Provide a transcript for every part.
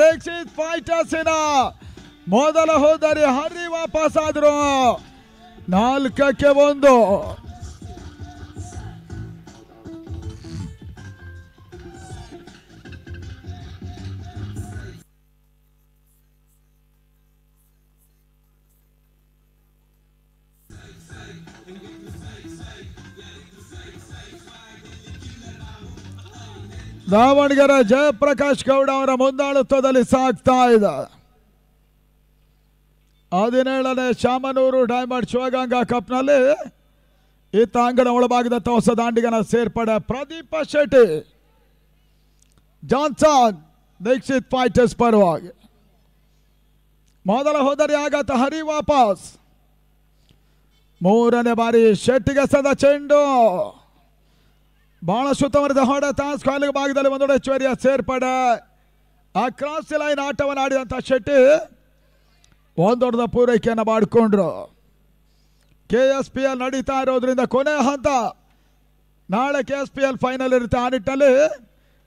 Next ಫೈಟರ್ಸಿನ ಮೊದಲ ಹೋದರೆ ಹರಿ ವಾಪಸ್ ಆದ್ರು 4-1. ದಾವಣಗೆರೆ ಜಯಪ್ರಕಾಶ್ ಗೌಡ ಅವರ ಮುಂದಾಳತ್ವದಲ್ಲಿ ಸಾಗ್ತಾ ಇದೆ. 17ನೇ ಶಾಮನೂರು ಡೈಮಂಡ್ ಶಿವಗಂಗಾ ಕಪ್ನಲ್ಲಿ ಈತ ಅಂಗಣ ಒಳಭಾಗದ ಹೊಸ ದಾಂಡಿಗನ ಸೇರ್ಪಡೆ ಪ್ರದೀಪ ಶೆಟ್ಟಿ. ಜಾನ್ಸನ್ ದೀಕ್ಷಿತ್ ಫೈಟರ್ಸ್ ಪರವಾಗಿ ಮೊದಲ ಹೋದರೆ ಆಗತ್ತ ಹರಿ ವಾಪಸ್. 3ನೇ ಬಾರಿ ಶೆಟ್ಟಿಗೆ ಸದ ಚೆಂಡು ಬಹಳ ಸುತ್ತಮರಿದ ಹೊಡೆತ ಸ್ಕಾಲಿಂಗ್ ಭಾಗದಲ್ಲಿ ಒಂದೊಡೆ ಹೆಚ್ಚುವರಿಯ ಸೇರ್ಪಡೆ. ಆ ಕ್ರಾಸ್ ಲೈನ್ ಆಟವನ್ನು ಆಡಿದಂಥ ಶೆಟ್ಟಿ ಒಂದೊಡ್ಡ ಪೂರೈಕೆಯನ್ನು ಮಾಡಿಕೊಂಡ್ರು. KSPL ನಡೀತಾ ಇರೋದ್ರಿಂದ ಕೊನೆ ಹಂತ, ನಾಳೆ KSPL ಫೈನಲ್ ಇರುತ್ತೆ. ಆ ನಿಟ್ಟಿನಲ್ಲಿ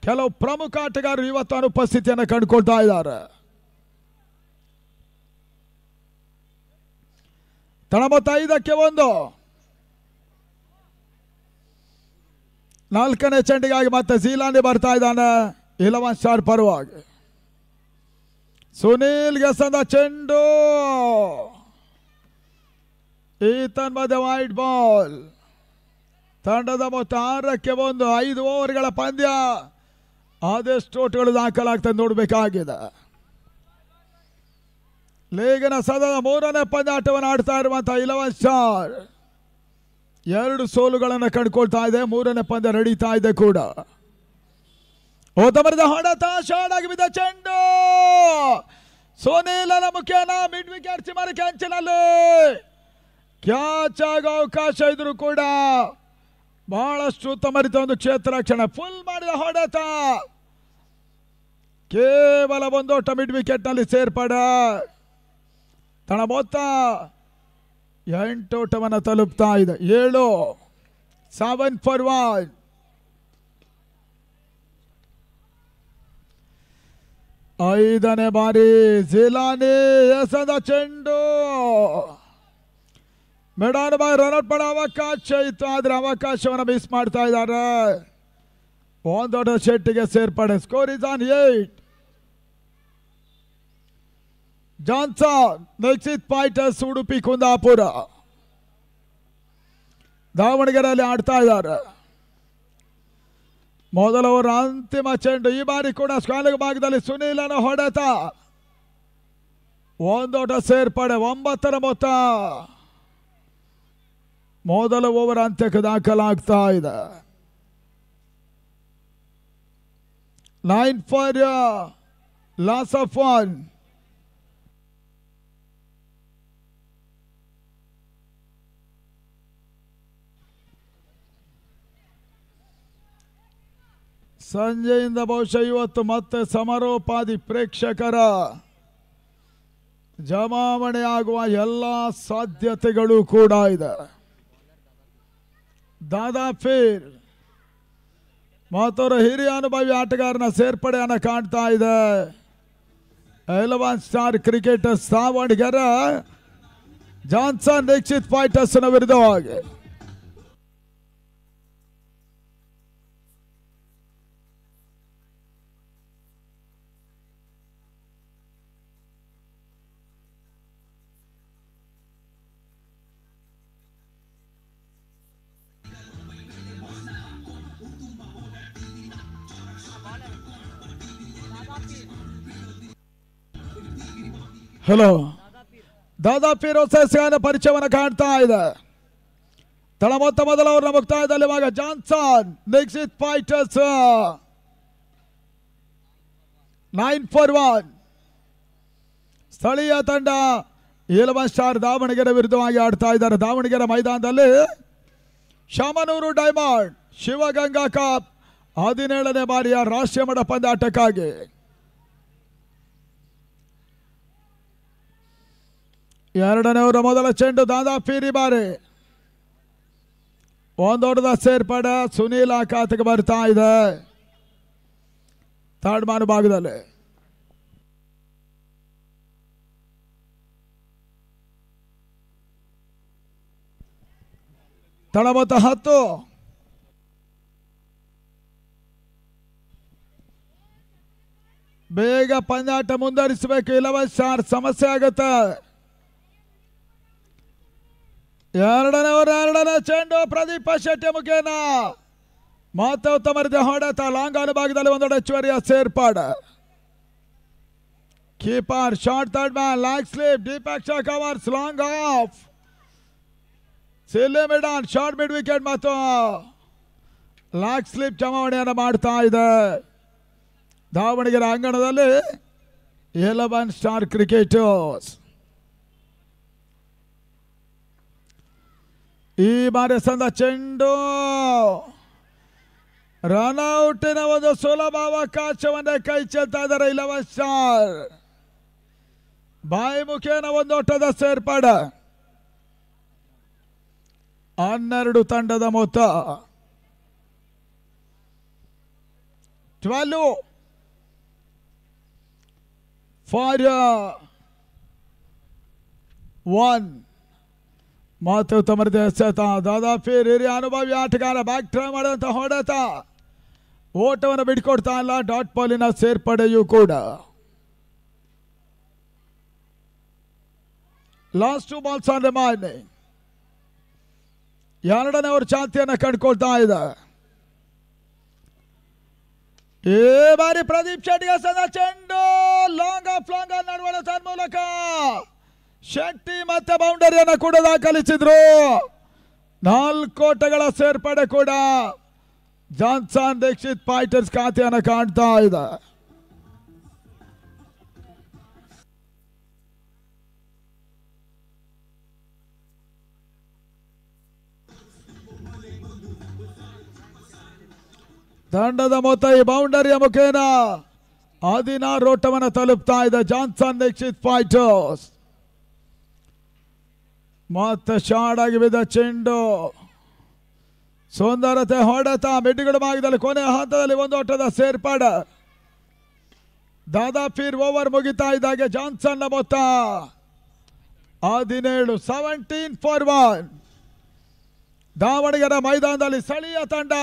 ಕೆಲವು ಪ್ರಮುಖ ಆಟಗಾರರು ಇವತ್ತು ಅನುಪಸ್ಥಿತಿಯನ್ನು ಕಂಡುಕೊಳ್ತಾ ಇದ್ದಾರೆ. 5-1 4ನೇ ಚೆಂಡಿಗಾಗಿ ಮತ್ತೆ ಝೀಲಾನಿ ಬರ್ತಾ ಇದ್ದಾನೆ 11 ಸ್ಟಾರ್ ಪರವಾಗಿ. ಸುನೀಲ್ ಗೆಸಂದ ಚೆಂಡು ಈತನ್ ಮಧ್ಯೆ ವೈಟ್ ಬಾಲ್. ತಂಡದ ಮೊತ್ತ 6-1. 5 ಓವರ್ಗಳ ಪಂದ್ಯ. ಆದಷ್ಟು ಓಟುಗಳು ದಾಖಲಾಗ್ತದೆ ನೋಡಬೇಕಾಗಿದೆ. ಲೀಗಿನ ಸದನ 3ನೇ ಪಂದ್ಯಾಟವನ್ನು ಆಡ್ತಾ ಇರುವಂಥ 11 ಸ್ಟಾರ್ 2 ಸೋಲುಗಳನ್ನು ಕಂಡುಕೊಳ್ತಾ ಇದೆ. 3ನೇ ಪಂದ್ಯ ನಡೀತಾ ಇದೆ ಕೂಡ. ಓತಮರಿದ ಹೊಡೆತ ಶಾರ್ಟ್ ಆಗಿ ಬಿದ್ದ ಚೆಂಡು ಸೋನಿಲನ ಮುಖೇನ ಮಿಡ್ ವಿಕೆಟ್ ಸಿಮರಕ್ಕೆ ಅಂಚಿನಲ್ಲಿ ಕ್ಯಾಚ್ ಆಗೋ ಅವಕಾಶ ಇದ್ರು ಕೂಡ ಬಹಳಷ್ಟು ಉತ್ತಮರಿತ ಒಂದು ಕ್ಷೇತ್ರ ರಕ್ಷಣೆ. ಫುಲ್ ಮಾಡಿದ ಹೊಡೆತ, ಕೇವಲ ಒಂದೋಟ ಮಿಡ್ ವಿಕೆಟ್ ನಲ್ಲಿ ಸೇರ್ಪಡೆ. ತನ್ನ ಮೊತ್ತ 8 ಓಟವನ್ನು ತಲುಪ್ತಾ ಇದೆ. 7 ಫಾರ್ 1. ಐದನೇ ಬಾರಿ ಝೀಲಾನಿ ಎಸೆದ ಚೆಂಡು ಮೇಡಾನ್ ಬಾಯ್ ರನ್ಔಟ್ ಮಾಡೋ ಅವಕಾಶ ಇತ್ತು, ಆದರೆ ಅವಕಾಶವನ್ನು ಮಿಸ್ ಮಾಡ್ತಾ ಇದ್ದಾರೆ. ಒಂದೊಡ್ಡ ಶೆಟ್ಟಿಗೆ ಸೇರ್ಪಡೆ. Score is on 8. Johnson next fighters Udupi Kundapura ದಾವಣಗೆರೆಯಲ್ಲಿ ಆಡ್ತಾ ಇದ್ದಾರೆ. ಮೊದಲ ಓವರ್ ಅಂತಿಮ ಚೆಂಡು. ಈ ಬಾರಿ ಕೂಡ ಸ್ಕಾಲಿಂಗ್ ಭಾಗದಲ್ಲಿ ಸುನೀಲನ ಹೊಡೆತ, ಒಂದೋಟ ಸೇರ್ಪಡೆ. 9ರ ಮೊತ್ತ. ಮೊದಲ ಓವರ್ ಅಂತ್ಯಕ್ಕೆ ದಾಖಲಾಗ್ತಾ ಇದೆ. 9 ಫಾರ್ ಲಾಸ್ ಆಫ್ 1. ಸಂಜೆಯಿಂದ ಬಹುಶಃ ಇವತ್ತು ಮತ್ತೆ ಸಮಾರೋಪಾದಿ ಪ್ರೇಕ್ಷಕರ ಜಮಾವಣೆ ಆಗುವ ಎಲ್ಲ ಸಾಧ್ಯತೆಗಳು ಕೂಡ ಇದೆ. ದಾದಾ ಫೀರ್ ಮತ್ತೊಬ್ಬ ಹಿರಿಯ ಅನುಭವಿ ಆಟಗಾರನ ಸೇರ್ಪಡೆಯನ್ನು ಕಾಣ್ತಾ ಇದೆ. 11 star cricketer Davangere Johnson next ಫೈಟರ್ಸ್ನ ವಿರುದ್ಧವಾಗಿ. ಹಲೋ, ದಾದಾ ಫೀರ್ ಹೊಸ ಪರಿಚಯವನ್ನು ಕಾಣ್ತಾ ಇದೆ. ತಳ ಮೊತ್ತ ಮೊದಲ ಅವರ ಮುಕ್ತಾಯದಲ್ಲಿ ಇವಾಗ ಜಾನ್ಸನ್ ನೆಕ್ಸ್ಟ್ ಫೈಟರ್ಸ್ 9 ಫಾರ್ 1. ಸ್ಥಳೀಯ ತಂಡ 11 ಸ್ಟಾರ್ ದಾವಣಗೆರೆ ವಿರುದ್ಧವಾಗಿ ಆಡ್ತಾ ಇದ್ದಾರೆ. ದಾವಣಗೆರೆ ಮೈದಾನದಲ್ಲಿ ಶಾಮನೂರು ಡೈಮಂಡ್ ಶಿವಗಂಗಾ ಕಪ್ 17ನೇ ಬಾರಿಯ ರಾಷ್ಟ್ರೀಯ ಮಟ್ಟ ಪಂದ್ಯಾಟಕ್ಕಾಗಿ. ಎರಡನೇ ಓವರ್ ಮೊದಲ ಚೆಂಡು. ದಾದಾ ಫೀರ್ ಈ ಬಾರಿ ಒಂದೊಡ್ಡದ ಸೇರ್ಪಡೆ. ಸುನೀಲ ಖಾತೆಗೆ ಬರ್ತಾ ಇದೆ ಥರ್ಡ್ ಮಾನು ಭಾಗದಲ್ಲಿ. ತಳಮೊತ್ತ 10. ಬೇಗ ಪಂದ್ಯಾಟ ಮುಂದುವರಿಸಬೇಕು, 11 ಸ್ಟಾರ್ ಸಮಸ್ಯೆ ಆಗುತ್ತೆ. ಎರಡನೇ ಚೆಂಡು ಪ್ರದೀಪ ಶೆಟ್ಟಿ ಮುಖೇನ ಮಾತವರ ಹೊಡೆತ. ಲಾಂಗ್ ಆನ್ ಭಾಗದಲ್ಲಿ ಒಂದೊಡೆ ಹೆಚ್ಚುವರಿಯ ಸೇರ್ಪಾಡು. Keeper short third man, leg slip, deep extra covers, long off. Silly mid on short midwicket ಮತ್ತು ಲಾಗ್ ಸ್ಲಿಪ್ ಜಮಾವಣೆಯನ್ನು ಮಾಡ್ತಾ ಇದೆ. ದಾವಣಗೆರೆ ಅಂಗಣದಲ್ಲಿ 11 ಸ್ಟಾರ್ ಕ್ರಿಕೆಟರ್ಸ್. ಈ ಬಾರಿ ಸಂದ ಚೆಂಡು ರನ್ಔಟಿನ ಒಂದು ಸುಲಭ ಅವಕಾಶವನ್ನೇ ಕೈ ಚೆಲ್ತಾ ಇದ್ದಾರೆ 11 ಸ್ಟಾರ್. ಬಾಯಿ ಮುಖೇನ ಒಂದು ಓಟದ ಸೇರ್ಪಾಡು. 12 ತಂಡದ ಮೊತ್ತ 12 ಫಾರ್ 1. ಮಾತು ತಮರದೇ ಎಸೆತ. ದಾದಾಫೀರ್ ಹಿರಿಯ ಅನುಭವಿ ಆಟಗಾರ ಬ್ಯಾಕ್ ಟ್ರೈ ಮಾಡಿದಂತ ಹೊಡೆತ ಓಟವನ್ನು ಬಿಟ್ಕೊಡ್ತಾ ಇಲ್ಲ. ಡಾಟ್ ಬಾಲಿನ ಸೇರ್ಪಡೆಯೂ ಕೂಡ. Last 2 balls on remaining. ಎರಡನೇ ಓವರ್ ಚಾಲ್ತಿಯನ್ನು ಕಂಡುಕೊಳ್ತಾ ಇದೆ. ಈ ಬಾರಿ ಪ್ರದೀಪ್ ಶೆಟ್ಟಿಗೆ ಸದಾ ಚೆಂಡು ಲಾಂಗ್ ಆಫ್ ನಡುವಣ ಮೂಲಕ ಶೆಟ್ಟಿ ಮತ್ತೆ ಬೌಂಡರಿಯನ್ನು ಕೂಡ ದಾಖಲಿಸಿದ್ರು. 4 ಓಟಗಳ ಸೇರ್ಪಡೆ ಕೂಡ ಜಾನ್ಸನ್ ದೀಕ್ಷಿತ್ ಫೈಟರ್ಸ್ ಖಾತೆಯನ್ನು ಕಾಣ್ತಾ ಇದೆ. ತಂಡದ ಮೊತ್ತ ಈ ಬೌಂಡರಿಯ ಮುಖೇನ 16 ಓಟವನ್ನು ತಲುಪ್ತಾ ಇದೆ ಜಾನ್ಸನ್ ದೀಕ್ಷಿತ್ ಫೈಟರ್ಸ್. ಮತ್ತೆ ಶಾರ್ಟ್ ಆಗಿ ಬಿದ್ದ ಚೆಂಡು ಸುಂದರತೆ ಹೊಡೆತ ಮಿಡ್ಡುಗಳ ಭಾಗದಲ್ಲಿ ಕೊನೆಯ ಹಂತದಲ್ಲಿ ಒಂದು ಓಟದ ಸೇರ್ಪಾಡು. ದಾದಾಫೀರ್ ಓವರ್ ಮುಗಿತಾ ಇದ್ದಾಗೆ ಜಾನ್ಸನ್ ಮೊತ್ತ 17 17 ಫಾರ್ 1. ದಾವಣಗೆರೆ ಮೈದಾನದಲ್ಲಿ ಸ್ಥಳೀಯ ತಂಡ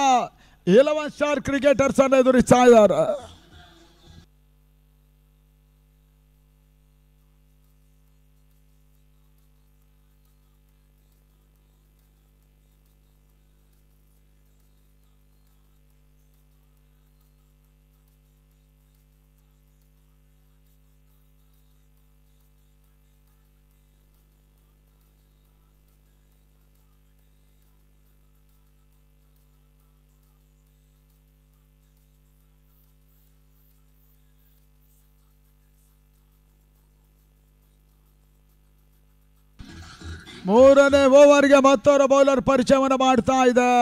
11 ಸ್ಟಾರ್ ಕ್ರಿಕೆಟರ್ಸ್ ಅನ್ನು ಎದುರಿಸ್ತಾ ಇದ್ದಾರೆ. ಮೂರನೇ ಓವರ್ಗೆ ಮತ್ತೊಬ್ಬ ಬೌಲರ್ ಪರಿಚಯವನ್ನು ಮಾಡ್ತಾ ಇದೆ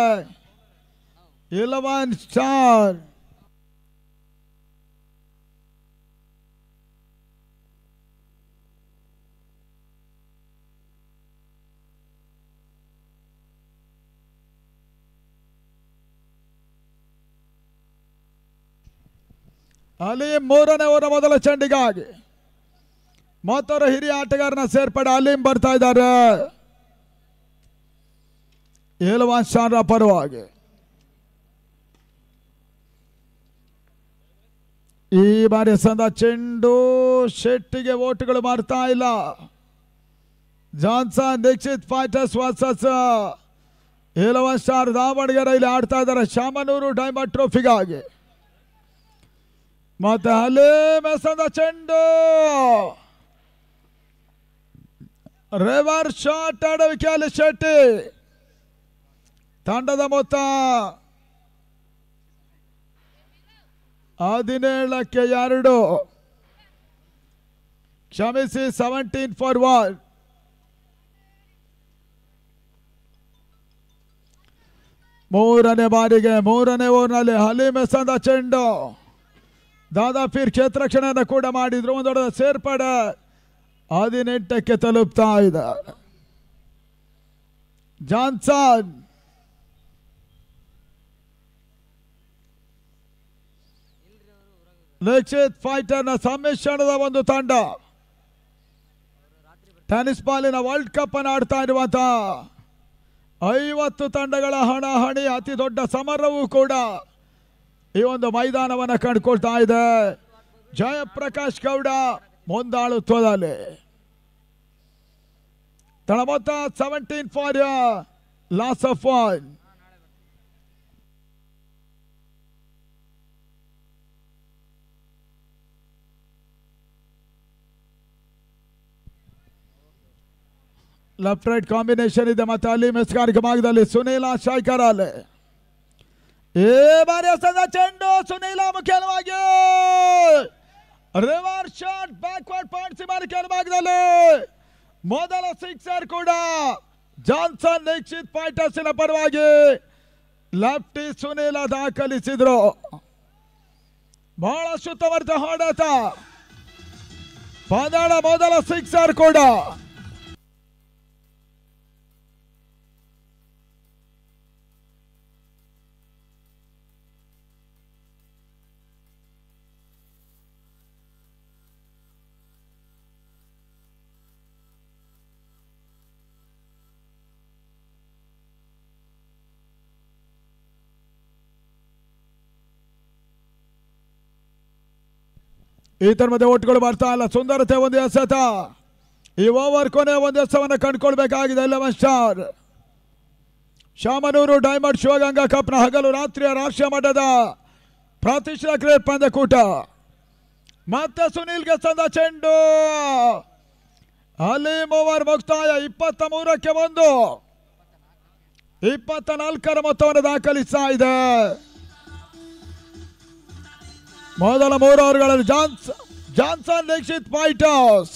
11 ಸ್ಟಾರ್. ಅಲೀಂ ಮೂರನೇ ಓವರ್ ಮೊದಲ ಚೆಂಡಿಗಾಗಿ ಮತ್ತೊಬ್ಬ ಹಿರಿಯ ಆಟಗಾರನ ಸೇರ್ಪಡೆ ಅಲೀಂ ಬರ್ತಾ ಇದ್ದಾರೆ 11 ಸ್ಟಾರ್ ಪರವಾಗಿ. ಈ ಬಾರಿ ಸಂದ ಚೆಂಡು ಶೆಟ್ಟಿಗೆ ಓಟುಗಳು ಮಾಡ್ತಾ ಇಲ್ಲ. Johnson Dikshit fighters versus 11 star Davanagere ಇಲ್ಲಿ ಆಡ್ತಾ ಇದ್ದಾರೆ ಶಾಮನೂರು ಡೈಮಂಡ್ ಟ್ರೋಫಿಗಾಗಿ. ಮತ್ತೆ ಅಲೀಂ ಸಂದ ಚೆಂಡು ರಿವರ್ಸ್ ಶಾಟ್ ಆಡುವಿಕೆಯಲ್ಲಿ ಶೆಟ್ಟಿ. ತಂಡದ ಮೊತ್ತ 17ಕ್ಕೆ 2, ಕ್ಷಮಿಸಿ 17 ಫಾರ್ 1. ಮೂರನೇ ಬಾರಿಗೆ ಮೂರನೇ ಓವರ್ನಲ್ಲಿ ಹಲೀಮ್ ಎಸೆದ ಚೆಂಡು ದಾದಾಫೀರ್ ಕ್ಷೇತ್ರ ರಕ್ಷಣೆಯನ್ನು ಕೂಡ ಮಾಡಿದ್ರು. ಒಂದು ದೊಡ್ಡ ಸೇರ್ಪಡೆ 18ಕ್ಕೆ ತಲುಪ್ತಾ ಇದೆ. ಜಾನ್ಸನ್ ದೀಕ್ಷಿತ್ ಫೈಟರ್ನ ಸಮ್ಮಿಶ್ರಣದ ಒಂದು ತಂಡ ಟೆನಿಸ್ ಬಾಲಿನ ವರ್ಲ್ಡ್ ಕಪ್ ಅನ್ನು ಆಡ್ತಾ ಇರುವಂತಹ 50 ತಂಡಗಳ ಹಣಾಹಣಿ, ಅತಿ ದೊಡ್ಡ ಸಮರವೂ ಕೂಡ ಈ ಒಂದು ಮೈದಾನವನ್ನು ಕಂಡುಕೊಳ್ತಾ ಇದೆ. ಜಯಪ್ರಕಾಶ್ ಗೌಡ ಮುಂದಾಳುತ್ವದಲ್ಲಿ ತಳ ಮೊತ್ತ 17 for loss of 1. Left right combination ಇದೆ. ಮತ್ತೆ ಅಲ್ಲಿ ಮಿಸ್ಗಾರಿಕೆ ಭಾಗದಲ್ಲಿ ಸುನೀಲ ಶೇಖರ್ ಅಲ್ಲಿ ಈ ಬಾರಿಯ ಸದ ಚೆಂಡು ಸುನೀಲ ಮುಖ್ಯವಾಗಿ ರಿವರ್ಸ್ ಶಾಟ್ ಬ್ಯಾಕ್ವರ್ಡ್ ಪಾಯಿಂಟ್ ಸೀಮಾರಿಕೆ ಭಾಗದಲ್ಲಿ ಮೊದಲ ಸಿಕ್ಸರ್ ಕೂಡ ಜಾನ್ಸನ್ ದೀಕ್ಷಿತ್ ಫೈಟರ್ಸಿನ ಪರವಾಗಿ ಲೆಫ್ಟಿ ಸುನೀಲ ದಾಖಲಿಸಿದ್ರು. ಬಹಳ ಸುತ್ತವರ್ತ ಹೊಡೆತ, ಪಂದ್ಯದ ಮೊದಲ ಸಿಕ್ಸರ್ ಕೂಡ. ಈ ತರ ಮಧ್ಯೆ ಓಟ್ಗಳು ಬರ್ತಾ ಇಲ್ಲ. ಸುಂದರತೆ ಒಂದು ಎಸೆತ. ಈ ಓವರ್ ಕೊನೆ ಒಂದು ಎಸೆತವನ್ನು ಕಂಡುಕೊಳ್ಬೇಕಾಗಿದೆ. 11 ಸ್ಟಾರ್ ಶಾಮನೂರು ಡೈಮಂಡ್ ಶಿವಗಂಗಾ ಕಪ್ನ ಹಗಲು ರಾತ್ರಿಯ ರಾಷ್ಟ್ರೀಯ ಮಟ್ಟದ ಪ್ರತಿಷ್ಠಿತ ಕ್ರಿಕೆಟ್ ಪಂದ್ಯಕೂಟ. ಮತ್ತೆ ಸುನೀಲ್ಗೆ ಸಂದ ಚೆಂಡು. ಅಲ್ಲಿ ಓವರ್ ಮುಕ್ತಾಯ. 23ಕ್ಕೆ 1, 24ರ ಮೊತ್ತವನ್ನು ದಾಖಲಿಸ್ತಾ ಇದೆ. ಮೊದಲ 3 ಓವರ್ಗಳಲ್ಲಿ ಜಾನ್ಸನ್ ದೀಕ್ಷಿತ್ ಫೈಟರ್ಸ್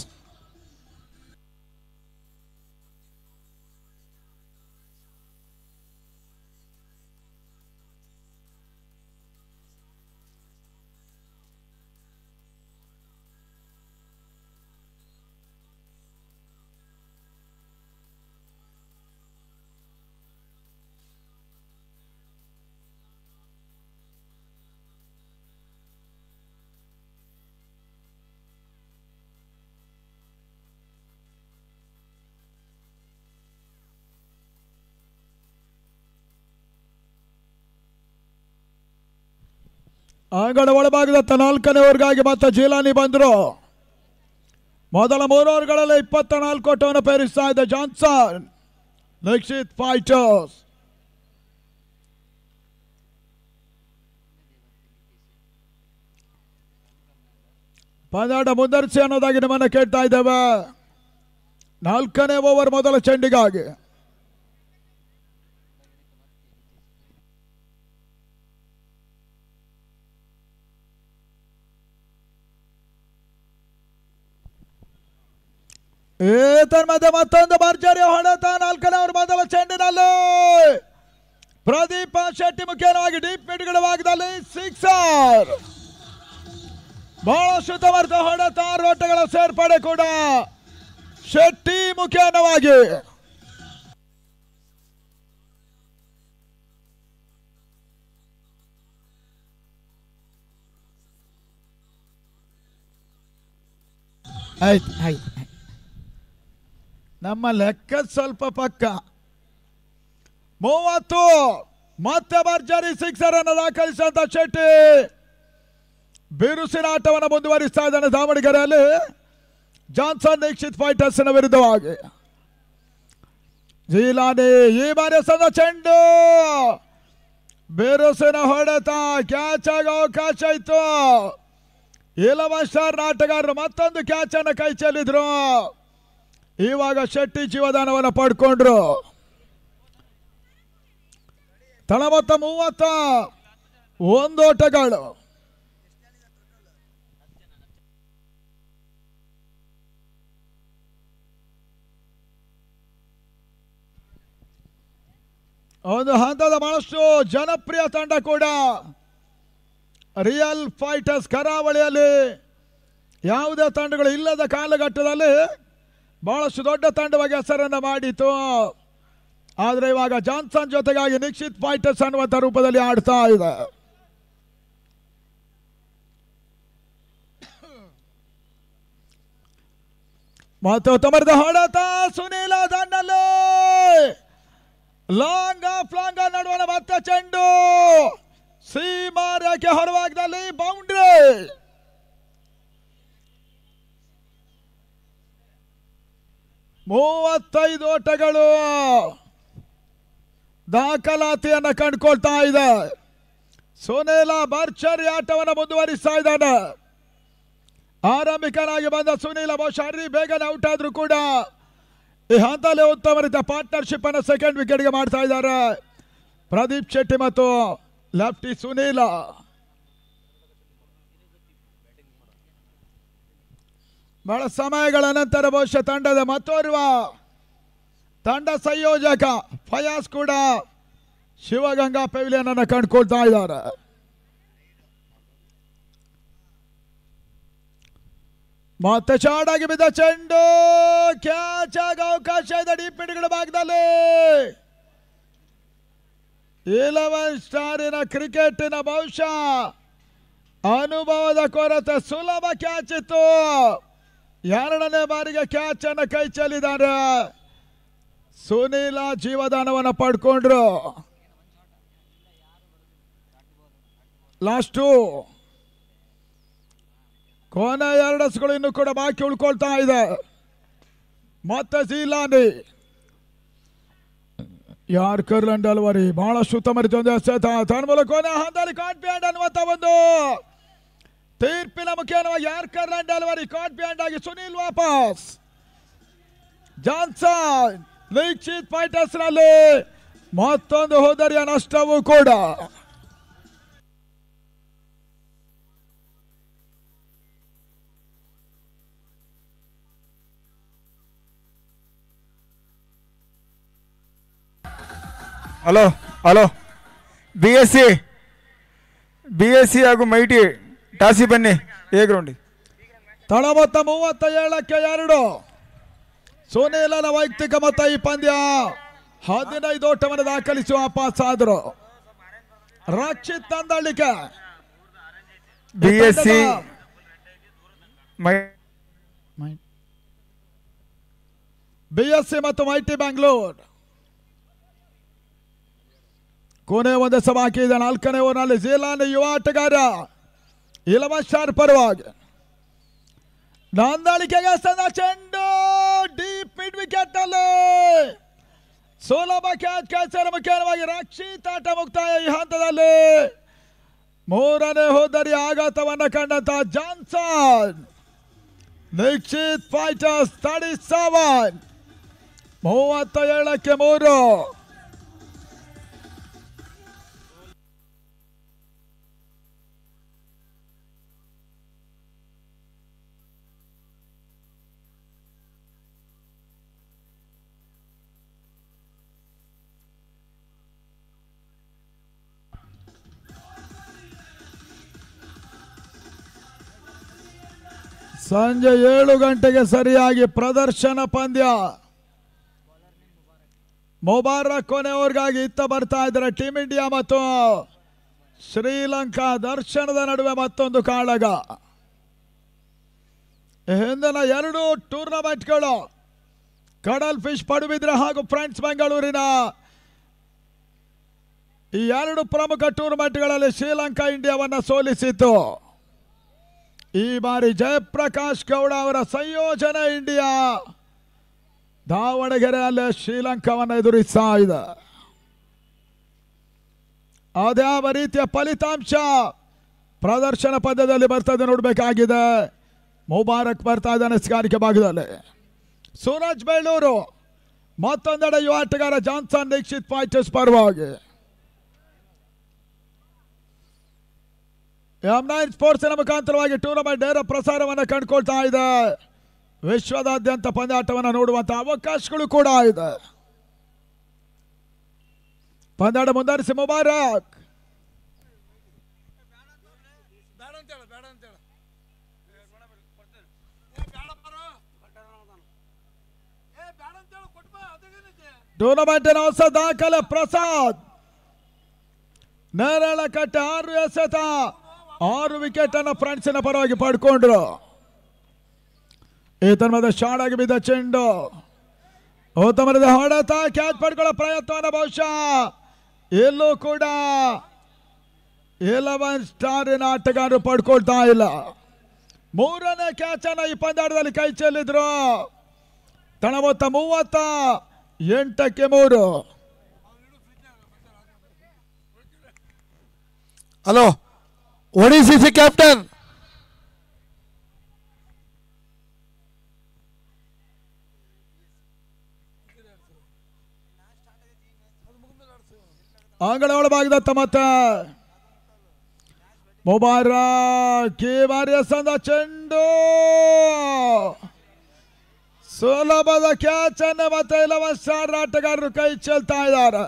ಅಂಗಡ ಒಳಭಾಗದ 4ನೇ ಓವರ್ಗಾಗಿ ಮತ್ತೆ ಜೀಲಾನಿ ಬಂದರು. ಮೊದಲ 3 ಓವರ್ಗಳಲ್ಲಿ 24 ಓಟವನ್ನು ಪೇರಿಸ್ತಾ ಇದೆ ಜಾನ್ಸನ್ ದೀಕ್ಷಿತ್ ಫೈಟರ್ಸ್. ಪಂದ್ಯ ಮುಂದರಿಸಿ ಅನ್ನೋದಾಗಿ ನಿಮ್ಮನ್ನು ಕೇಳ್ತಾ ಇದ್ದೇವೆ. 4ನೇ ಓವರ್ ಮೊದಲ ಚೆಂಡಿಗಾಗಿ. ಮತ್ತೊಂದು ಭರ್ಜರಿ ಹೊಡೆತ. 4ನೇ ಓವರ್ ಮೊದಲ ಚೆಂಡಿನಲ್ಲಿ ಪ್ರದೀಪ ಶೆಟ್ಟಿ ಮುಖ್ಯವಾಗಿ ಡೀಪ್ ಮಿಡ್ಗಳ ಭಾಗದಲ್ಲಿ ಸಿಕ್ಸರ್. ಬಹಳ ಸುತ್ತವರ್ತ ಹೊಡೆತ. 6 ಓಟಗಳ ಸೇರ್ಪಡೆ ಕೂಡ ಶೆಟ್ಟಿ ಮುಖ್ಯವಾಗಿ. ಆಯ್ತು ನಮ್ಮ ಲೆಕ್ಕ ಸ್ವಲ್ಪ ಪಕ್ಕ. 30 ಮತ್ತೆ ಭರ್ಜರಿ ಸಿಕ್ಸರ್ ಅನ್ನು ದಾಖಲಿಸಿದಂತ ಶೆಟ್ಟಿ ಬಿರುಸಿನ ಆಟವನ್ನು ಮುಂದುವರಿಸ್ತಾ ಇದ್ದಾನೆ ದಾವಣಗೆರೆಯಲ್ಲಿ ಜಾನ್ಸನ್ ದೀಕ್ಷಿತ್ ಫೈಟರ್ಸ್ನ ವಿರುದ್ಧವಾಗಿ. ಜೀಲಾನಿ ಈ ಬಾರಿ ಸದ ಚೆಂಡು. ಬಿರುಸಿನ ಹೊಡೆತ. ಕ್ಯಾಚ್ ಆಗೋ ಅವಕಾಶ ಇತ್ತು. 11 ಸ್ಟಾರ್ ಆಟಗಾರರು ಮತ್ತೊಂದು ಕ್ಯಾಚ್ ಅನ್ನು ಕೈ ಚೆಲ್ಲಿದ್ರು. ಇವಾಗ ಶೆಟ್ಟಿ ಜೀವದಾನವನ್ನು ಪಡ್ಕೊಂಡ್ರು. ತಳ ಮೊತ್ತ 31 ಓಟಗಳು. ಒಂದು ಹಂತದ ಬಹಳಷ್ಟು ಜನಪ್ರಿಯ ತಂಡ ಕೂಡ ರಿಯಲ್ ಫೈಟರ್ಸ್. ಕರಾವಳಿಯಲ್ಲಿ ಯಾವುದೇ ತಂಡಗಳು ಇಲ್ಲದ ಕಾಲಘಟ್ಟದಲ್ಲಿ ಬಹಳಷ್ಟು ದೊಡ್ಡ ತಂಡವಾಗಿ ಹೆಸರನ್ನು ಮಾಡಿತು. ಆದರೆ ಇವಾಗ ಜಾನ್ಸನ್ ಜೊತೆಗಾಗಿ ದೀಕ್ಷಿತ್ ಫೈಟರ್ಸ್ ಅನ್ನುವಂಥ ರೂಪದಲ್ಲಿ ಆಡ್ತಾ ಇದೆ. ಮತ್ತು ತಮರದ ಹೊಡೆತ. ಸುನೀಲ ದಂಡಲ್ಲಿ ಲಾಂಗ್ ಆಫ್ ಲಾಂಗ್ ನಡುವಣ ಮತ್ತೆ ಚೆಂಡು ಸೀಮಾ ರೇಖೆ ಹೊರಭಾಗದಲ್ಲಿ ಬೌಂಡ್ರಿ. ಮೂವತ್ತೈದು ಓಟಗಳು ದಾಖಲಾತಿಯನ್ನು ಕಂಡುಕೊಳ್ತಾ ಇದೆ. ಸುನೀಲ ಭರ್ಜರಿ ಆಟವನ್ನು ಮುಂದುವರಿಸ್ತಾ ಇದ್ದಾನೆ. ಆರಂಭಿಕನಾಗಿ ಬಂದ ಸುನೀಲ ಬಹುಶಃ ಬೇಗನೆ ಔಟ್ ಆದ್ರೂ ಕೂಡ ಈ ಹಂತದಲ್ಲಿ ಉತ್ತಮ ರೀತಿಯ ಪಾರ್ಟ್ನರ್ಶಿಪ್ ಅನ್ನು ಸೆಕೆಂಡ್ ವಿಕೆಟ್ಗೆ ಮಾಡ್ತಾ ಇದ್ದಾರೆ ಪ್ರದೀಪ್ ಶೆಟ್ಟಿ ಮತ್ತು ಲೆಫ್ಟಿ ಸುನೀಲ. ಬಹಳ ಸಮಯಗಳ ನಂತರ ಬಹುಶಃ ತಂಡದ ಮತ್ತೋರ್ವ ತಂಡ ಸಂಯೋಜಕ ಫಯಾಜ್ ಕೂಡ ಶಿವಗಂಗಾ ಪೆವಿಲಿಯನ್ ಅನ್ನು ಕಂಡುಕೊಳ್ತಾ ಇದ್ದಾರೆ. ಮತ್ತೆ ಚಾಡಾಗಿ ಬಿದ್ದ ಚೆಂಡು ಕ್ಯಾಚ್ ಆಗ ಅವಕಾಶ ಇದೆ ಡೀಪ್ ಮಿಡ್ಗಳ ಭಾಗದಲ್ಲಿ. 11 ಸ್ಟಾರಿನ ಕ್ರಿಕೆಟಿನ ಬಹುಶಃ ಅನುಭವದ ಕೊರತೆ, ಸುಲಭ ಕ್ಯಾಚ್ ಇತ್ತು. ಎರಡನೇ ಬಾರಿಗೆ ಕ್ಯಾಚ್ ಅನ್ನು ಕೈ ಚೆಲ್ಲಿದ್ದಾರೆ. ಸುನೀಲ ಜೀವದಾನವನ್ನು ಪಡ್ಕೊಂಡ್ರು. ಲಾಸ್ಟು ಕೊನೆ 2 ಎಸ್ಗಳು ಇನ್ನೂ ಕೂಡ ಬಾಕಿ ಉಳ್ಕೊಳ್ತಾ ಇದೆ. ಮತ್ತೆ ಜೀಲಾನಿ ಯಾರ್ಕರ್ ಡೆಲಿವರಿ ಬಹಳಷ್ಟು ಉತ್ತಮ ರೀತಿಯ ಎಸೆತ. ತನ್ಮೂಲ ಕೊನೆ ಹಂತದಲ್ಲಿ ಕಾಟ್ ಬಿಹೈಂಡ್ ಅನ್ನುವಂತ ಒಂದು ತೀರ್ಪಿನ ಮುಖೇನವಾಗಿ ಯಾರ್ಕರ್ ಡೆಲಿವರಿ ಕಾಟ್ ಬಿಹೈಂಡ್ ಆಗಿ ಸುನೀಲ್ ವಾಪಸ್. ಜಾನ್ಸನ್ ನಿಶ್ಚಿತ್ ಫೈಟರ್ಸ್ ನಲ್ಲಿ ಮತ್ತೊಂದು ಹೋದರಿಯ ನಷ್ಟವೂ ಕೂಡ. Hello hello B S C ಹಾಗೂ ಮೈಟಿ ಟಾಸಿ ಬನ್ನಿ ಎ ಗ್ರೌಂಡ್. ತಳ ಮೊತ್ತ 37ಕ್ಕೆ 2. ಸುನೀಲನ ವೈಯಕ್ತಿಕ ಮೊತ್ತ ಈ ಪಂದ್ಯ 15 ಓಟವನ್ನು ದಾಖಲಿಸುವ ಪಾಸ್ ಆದರು. ರಕ್ಷಿತ್ ತಂದಳಿಕೆ BSc ಮತ್ತು ಮೈಟಿ ಬ್ಯಾಂಗ್ಳೂರ್. ಕೊನೆ ಒಂದು ಬಾಕಿ ಇದೆ. 4ನೇ ಓವರ್ನಲ್ಲಿ ಜೀಲಾನಿ ಯುವ ಆಟಗಾರ 11 ಸ್ಟಾರ್ ಪರವಾಗಿ ನಂದಳಿಕೆಗೆ ಸದ ಚೆಂಡು ಡೀಪ್ ಮಿಡ್ ವಿಕೆಟ್ ನಲ್ಲಿ ಸುಲಭ ಕ್ಯಾಚ್ ಮುಖ್ಯವಾಗಿ ರಕ್ಷಿತ್ ಆಟ ಮುಕ್ತಾಯ. ಈ ಹಂತದಲ್ಲಿ 3ನೇ ಹೋದರಿ ಆಘಾತವನ್ನು ಕಂಡಂತ ಜಾನ್ಸನ್ ನಿಶ್ಚಿತ್ ಫೈಟರ್ಸ್ 37 37ಕ್ಕೆ 3. ಸಂಜೆ 7 ಗಂಟೆಗೆ ಸರಿಯಾಗಿ ಪ್ರದರ್ಶನ ಪಂದ್ಯ. ಮುಬಾರಕ್ ಕೊನೆಯವರೆಗಾಗಿ ಇತ್ತ ಬರ್ತಾ ಇದ್ದಾರೆ ಟೀಮ್ ಇಂಡಿಯಾ ಮತ್ತು ಶ್ರೀಲಂಕಾ. ದರ್ಶನದ ನಡುವೆ ಮತ್ತೊಂದು ಕಾಳಗ. ಹಿಂದಿನ 2 ಟೂರ್ನಮೆಂಟ್ಗಳು ಕಡಲ್ ಫಿಶ್ ಪಡುಬಿದ್ರೆ ಹಾಗೂ ಫ್ರೆಂಡ್ಸ್ ಬೆಂಗಳೂರಿನ ಈ 2 ಪ್ರಮುಖ ಟೂರ್ನಮೆಂಟ್ಗಳಲ್ಲಿ ಶ್ರೀಲಂಕಾ ಇಂಡಿಯಾವನ್ನು ಸೋಲಿಸಿತು. ಈ ಬಾರಿ ಜಯಪ್ರಕಾಶ್ ಗೌಡ ಅವರ ಸಂಯೋಜನೆ ಇಂಡಿಯಾ ದಾವಣಗೆರೆಯಲ್ಲೇ ಶ್ರೀಲಂಕಾವನ್ನು ಎದುರಿಸ್ತಾ ಇದೆ. ಅದ್ಯಾವ ರೀತಿಯ ಫಲಿತಾಂಶ ಪ್ರದರ್ಶನ ಪಂದ್ಯದಲ್ಲಿ ಬರ್ತದೆ ನೋಡಬೇಕಾಗಿದೆ. ಮುಬಾರಕ್ ಬರ್ತಾ ಇದ್ದಾನೆ ಸ್ಕಾರಿಕೆ ಭಾಗದಲ್ಲಿ. ಸೂರಜ್ ಬೆಳ್ಳೂರು ಮತ್ತೊಂದೆಡೆ ಯುವ ಆಟಗಾರ ಜಾನ್ಸನ್ ನಿಶ್ಚಿತ್ ಫೈಟರ್ಸ್ ಪರವಾಗಿ. M9 ಸ್ಪೋರ್ಟ್ಸ್ನ ಮುಖಾಂತರವಾಗಿ ಟೂರ್ನಮೆಂಟ್ ನೇರ ಪ್ರಸಾರವನ್ನು ಕಂಡುಕೊಳ್ತಾ ಇದೆ. ವಿಶ್ವದಾದ್ಯಂತ ಪಂದ್ಯಾಟವನ್ನು ನೋಡುವಂತಹ ಅವಕಾಶಗಳು ಕೂಡ ಇದೆ. ಪಂದ್ಯಾಟ ಮುಂದುವರಿಸಿ ಮುಬಾರಕ್. ಟೂರ್ನಮೆಂಟಿನ ಹೊಸ ದಾಖಲೆ ಪ್ರಸಾದ್ ನೇರಳ ಕಟ್ಟೆ 6 ಎಸೆತ 6 ವಿಕೆಟ್ ಅನ್ನು ಫ್ರೆಂಡ್ಸಿನ ಪರವಾಗಿ ಪಡ್ಕೊಂಡ್ರು. ಈ ತನ್ಮದ ಶಾಡಾಗಿ ಬಿದ್ದ ಚೆಂಡು ಉತ್ತಮವಾದ ಹೊಡೆತ, ಕ್ಯಾಚ್ ಪಡ್ಕೊಳ್ಳೋ ಪ್ರಯತ್ನವನ್ನು ಬಹುಶಃ ಎಲ್ಲೂ ಕೂಡ 11 ಸ್ಟಾರಿನ ಆಟಗಾರರು ಪಡ್ಕೊಳ್ತಾ ಇಲ್ಲ. ಮೂರನೇ ಕ್ಯಾಚ್ ಅನ್ನ ಈ ಪಂದ್ಯಾಟದಲ್ಲಿ ಕೈ ಚೆಲ್ಲಿದ್ರು. ತಣ ಮೊತ್ತ 38-3. ಹಲೋ ODCC ಕ್ಯಾಪ್ಟನ್ ಅಂಗಡ ಒಳಭಾಗದತ್ತ ಮತ್ತೆ ಮುಬಾರಕ್ ಈ ಬಾರಿಯ ಸಂದ ಚೆಂಡು ಸುಲಭದ ಕ್ಯಾಚ್ ಅನ್ನು ಮತ್ತೆ 11 ಸ್ಟಾರ್ ಆಟಗಾರರು ಕೈ ಚೆಲ್ತಾ ಇದ್ದಾರೆ.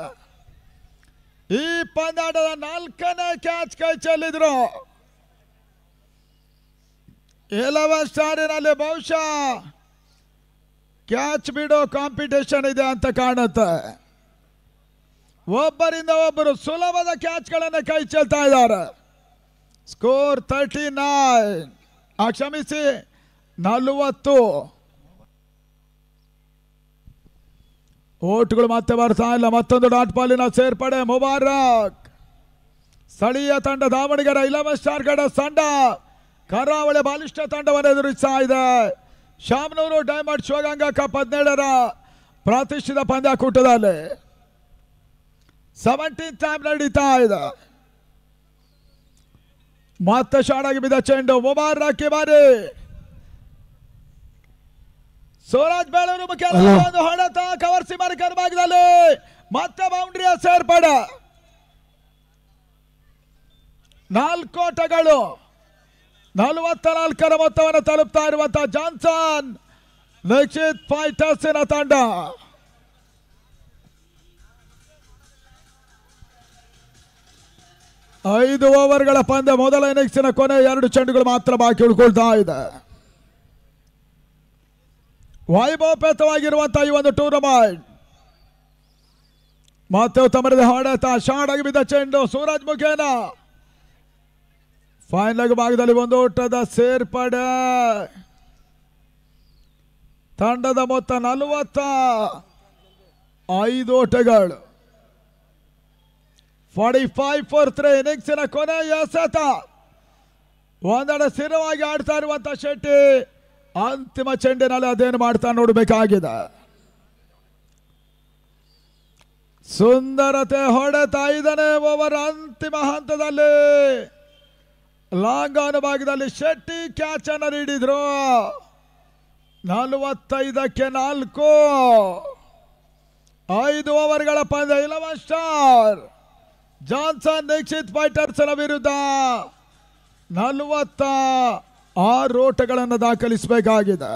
ಈ ಪಂದ್ಯಾಟದ 4ನೇ ಕ್ಯಾಚ್ ಕೈ ಚೆಲ್ಲಿದ್ರು. 11 ಸ್ಟಾರಿನಲ್ಲಿ ಬಹುಶಃ ಕ್ಯಾಚ್ ಬಿಡೋ ಕಾಂಪಿಟೇಷನ್ ಇದೆ ಅಂತ ಕಾಣುತ್ತೆ. ಒಬ್ಬರಿಂದ ಒಬ್ಬರು ಸುಲಭದ ಕ್ಯಾಚ್ಗಳನ್ನು ಕೈ ಚೆಲ್ತಾ ಇದ್ದಾರೆ. ಸ್ಕೋರ್ 39, ಕ್ಷಮಿಸಿ 40. ಓಟ್ಗಳು ಮತ್ತೆ ಬರ್ತಾ ಇಲ್ಲ. ಮತ್ತೊಂದು ಡಾಟ್ ಬಾಲಿನ ಸೇರ್ಪಡೆ. ಮುಬಾರಕ್ ಸ್ಥಳೀಯ ತಂಡ ದಾವಣಗೆರೆ 11 ಸ್ಟಾರ್ಗಳ ತಂಡ ಕರಾವಳಿ ಬಾಲಿಷ್ಠ ತಂಡವನ್ನು ಎದುರಿಸ್ತಾ ಇದೆ. ಶಾಮನೂರು ಡೈಮಂಡ್ ಶಿವಗಂಗಾ ಕಪ್ 17ರ ಪ್ರತಿಷ್ಠಿತ ಪಂದ್ಯಾಕೂಟದಲ್ಲಿ 17th ಟೈಮ್ ನಡೀತಾ ಇದೆ. ಮತ್ತೆ ಶಾಡಾಗಿ ಬಿದ್ದ ಚೆಂಡು. ಮುಬಾರಕ್ ಬಾರಿ ಸೂರಜ್ ಬೇಳೂರು ಮುಖ್ಯ ಒಂದು ಹೊಡೆತ ಕವರ್ ಸೀಮರ್ ಭಾಗದಲ್ಲಿ ಮತ್ತೆ ಬೌಂಡ್ರಿಯ ಸೇರ್ಪಡೆ. 4 ಓಟಗಳು 44ರ ಮೊತ್ತವನ್ನು ತಲುಪ್ತಾ ಇರುವಂತಹ ಜಾನ್ಸನ್ ನಿಶ್ಚಿತ್ ಫೈಟರ್ಸಿನ ತಂಡ. ಐದು ಓವರ್ಗಳ ಪಂದ್ಯ. ಮೊದಲ ಇನ್ನಿಂಗ್ಸಿನ ಕೊನೆ 2 ಚೆಂಡುಗಳು ಮಾತ್ರ ಬಾಕಿ ಉಳ್ಕೊಳ್ತಾ ಇದೆ. ವೈಭವಪೇತವಾಗಿರುವಂತಹ ಈ ಒಂದು ಟೂರ್ನಮೆಂಟ್ ಮತ್ತೆ ಉತ್ತಮರದ ಹೊಡೆತ, ಶಾಡಾಗಿ ಬಿದ್ದ ಚೆಂಡು ಸೂರಜ್ ಮುಖೇನ ಫೈನಲ್ ಭಾಗದಲ್ಲಿ ಒಂದು ಓಟದ ಸೇರ್ಪಡೆ. ತಂಡದ ಮೊತ್ತ 45 ಓಟಗಳು. 45 for 3 ಇನ್ನಿಂಗ್ಸಿನ ಕೊನೆಯ ಎಸೆತ. ಒಂದೆಡೆ ಸ್ಥಿರವಾಗಿ ಆಡ್ತಾ ಇರುವಂತಹ ಶೆಟ್ಟಿ ಅಂತಿಮ ಚೆಂಡಿನಲ್ಲಿ ಅದೇನು ಮಾಡ್ತಾ ನೋಡಬೇಕಾಗಿದೆ. ಸುಂದರತೆ ಹೊಡೆತ. 5ನೇ ಓವರ್ ಅಂತಿಮ ಹಂತದಲ್ಲಿ ಲಾಂಗ್ ಆನ್ ಭಾಗದಲ್ಲಿ ಶೆಟ್ಟಿ ಕ್ಯಾಚ್ ಅನ್ನು ನೀಡಿದ್ರು. 45ಕ್ಕೆ 4. 5 ಓವರ್ಗಳ ಪಂದ್ಯ. 11 ಸ್ಟಾರ್ ಜಾನ್ಸನ್ ನಿಶ್ಚಿತ್ ಫೈಟರ್ಸ್ನ ವಿರುದ್ಧ 46 ಓಟಗಳನ್ನು ದಾಖಲಿಸಬೇಕಾಗಿದೆ.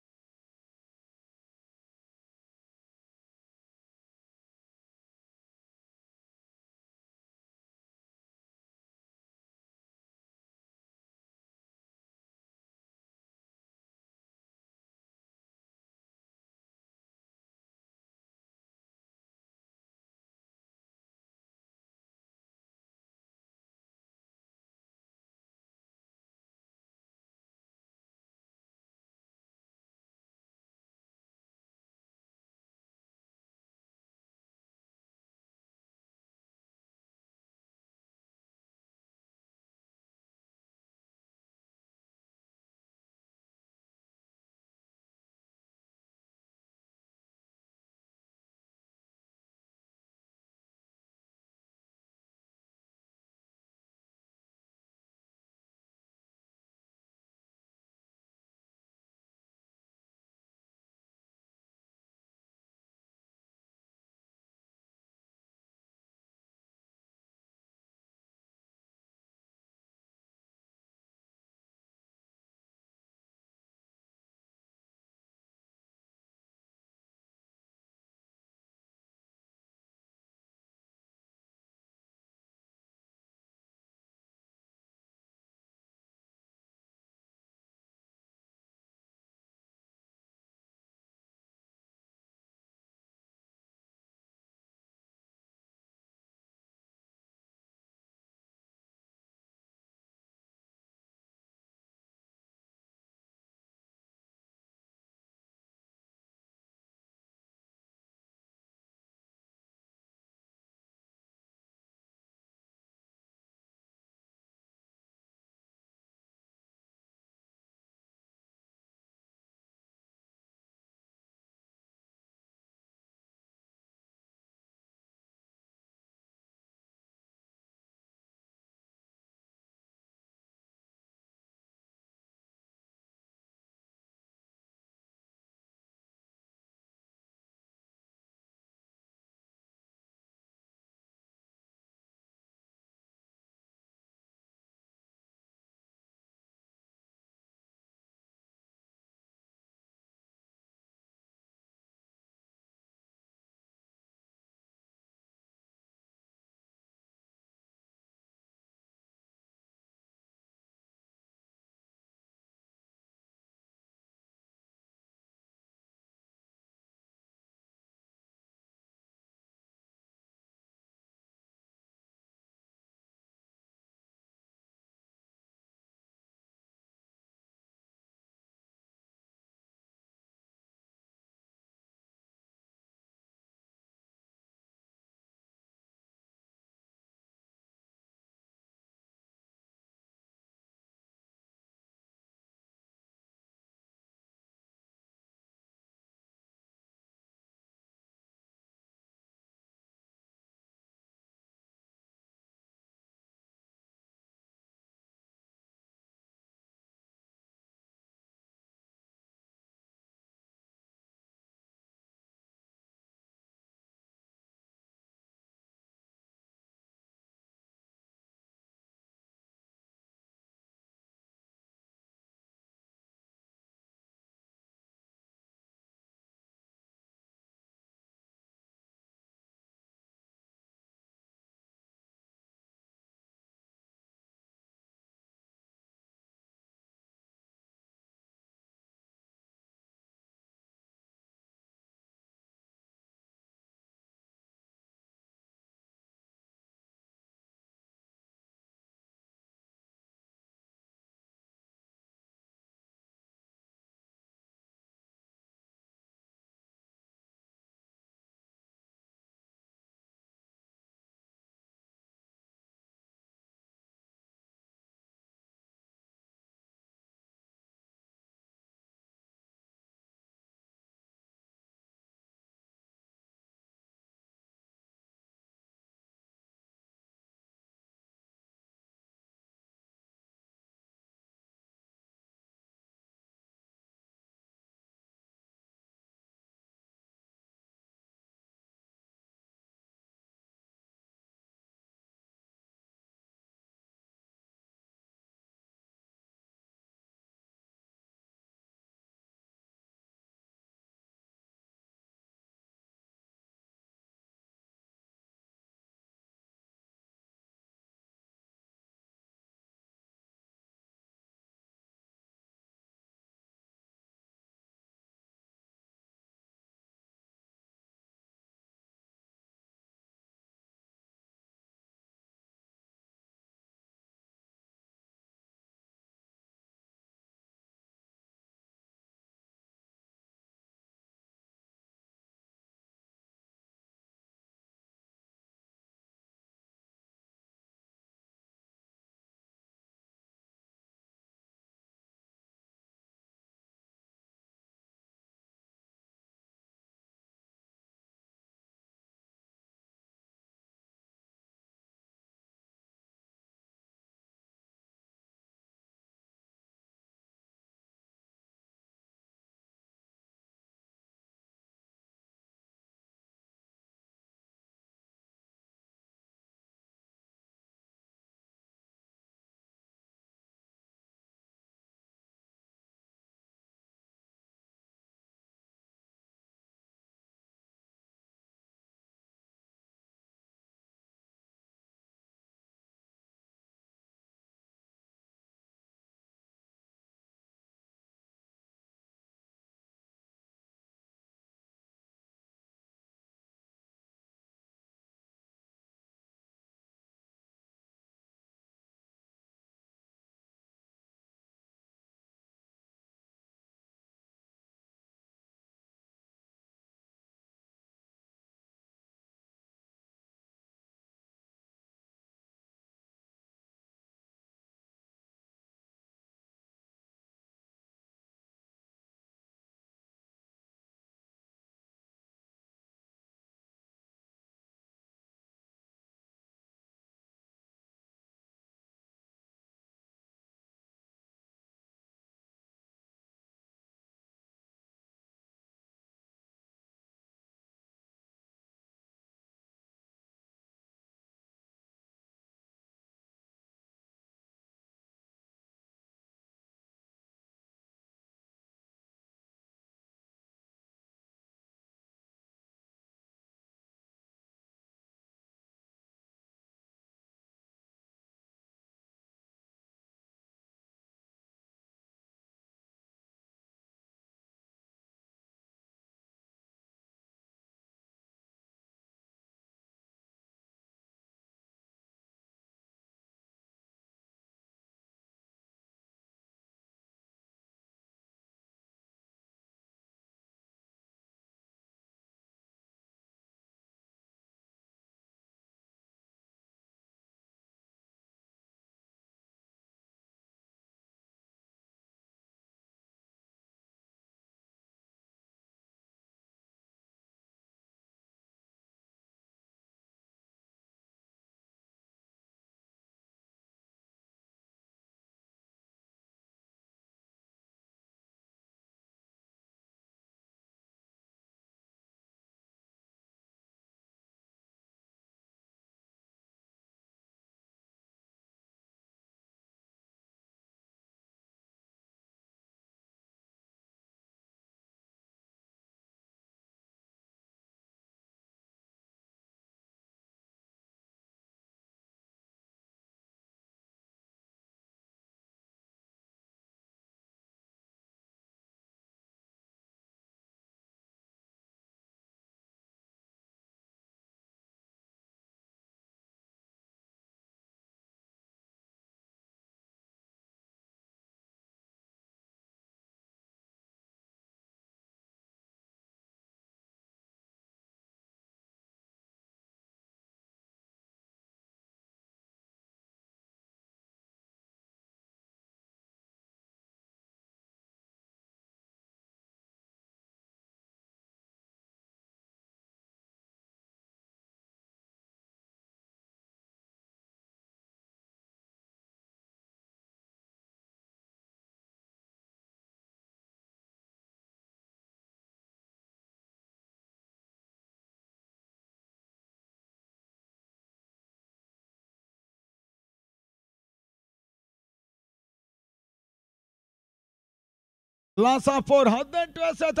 ಲಾಸ್ ಆಫ್ 4 18 ಎಸೆತ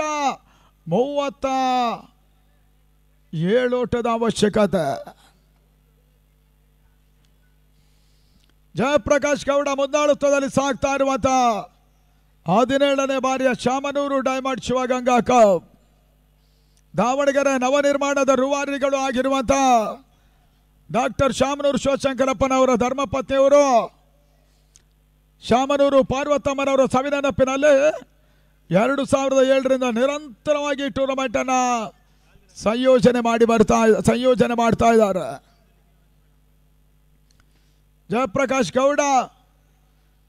37 ಓಟದ ಅವಶ್ಯಕತೆ. ಜಯಪ್ರಕಾಶ್ ಗೌಡ ಮುನ್ನಾಳುತ್ತದಲ್ಲಿ ಸಾಗ್ತಾ ಇರುವಂತ 17ನೇ ಬಾರಿಯ ಶಾಮನೂರು ಡೈಮಂಡ್ ಶಿವಗಂಗಾ ಕಪ್. ದಾವಣಗೆರೆ ನವನಿರ್ಮಾಣದ ರೂವಾರಿಗಳು ಆಗಿರುವಂತ ಡಾಕ್ಟರ್ ಶಾಮನೂರು ಶಿವಶಂಕರಪ್ಪನವರ ಧರ್ಮಪತ್ನಿಯವರು ಶಾಮನೂರು ಪಾರ್ವತಮ್ಮನವರ ಸಾವಿನ ನೆನಪಿನಲ್ಲಿ 2007ರಿಂದ ನಿರಂತರವಾಗಿ ಟೂರ್ನಮೆಂಟ್ ಅನ್ನ ಸಂಯೋಜನೆ ಮಾಡ್ತಾ ಇದ್ದಾರೆ. ಜಯಪ್ರಕಾಶ್ ಗೌಡ,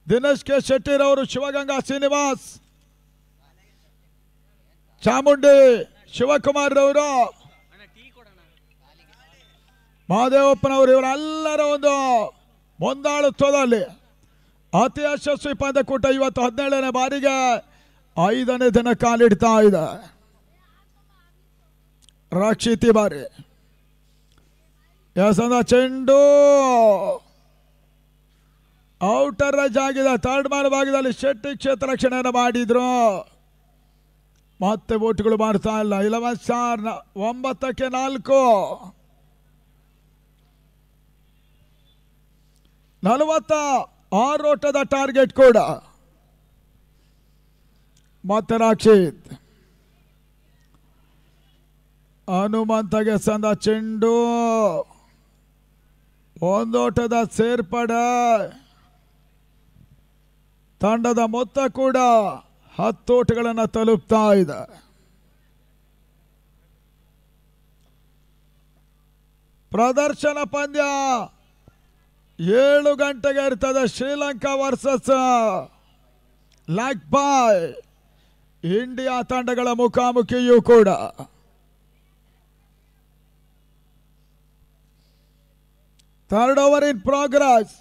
ದಿನೇಶ್ ಕೆ ಶೆಟ್ಟಿರವರು, ಶಿವಗಂಗಾ ಶ್ರೀನಿವಾಸ್, ಚಾಮುಂಡಿ ಶಿವಕುಮಾರ್ ರವರು, ಮಹಾದೇವಪ್ಪನವರು ಇವರೆಲ್ಲರ ಒಂದು ಮುಂದಾಳುತ್ವದಲ್ಲಿ ಅತಿ ಯಶಸ್ವಿ ಪಂದ್ಯಕೂಟ ಇವತ್ತು 17ನೇ ಬಾರಿಗೆ 5ನೇ ದಿನ ಕಾಲಿಡ್ತಾ ಇದೆ. ರಕ್ಷಿತಿ ಬಾರಿ ಚೆಂಡು ಔಟರ್ ರಜ್ ಆಗಿದೆ. ಥರ್ಡ್ ಮ್ಯಾನ್ ಭಾಗದಲ್ಲಿ ಶೆಟ್ಟಿ ಕ್ಷೇತ್ರ ರಕ್ಷಣೆಯನ್ನು ಮಾಡಿದ್ರು. ಮತ್ತೆ ಓಟ್ಗಳು ಮಾಡ್ತಾ ಇಲ್ಲ. 11 ಸ್ಟಾರ್ 9ಕ್ಕೆ 4 46 ಓಟದ ಟಾರ್ಗೆಟ್ ಕೂಡ. ಮತ್ತೆ ರಕ್ಷಿತ್ ಹನುಮಂತಗೆ ಸಂದ ಚೆಂಡು, ಒಂದೋಟದ ಸೇರ್ಪಡೆ. ತಂಡದ ಮೊತ್ತ ಕೂಡ 10 ಓಟಗಳನ್ನು ತಲುಪ್ತಾ ಇದೆ. ಪ್ರದರ್ಶನ ಪಂದ್ಯ 7 ಗಂಟೆಗೆ ಇರ್ತದೆ. ಶ್ರೀಲಂಕಾ ವರ್ಸಸ್ ಲಾಕ್ಬಾಯ್ ಇಂಡಿಯಾ ತಂಡಗಳ ಮುಖಾಮುಖಿಯೂ ಕೂಡ. Third over in progress.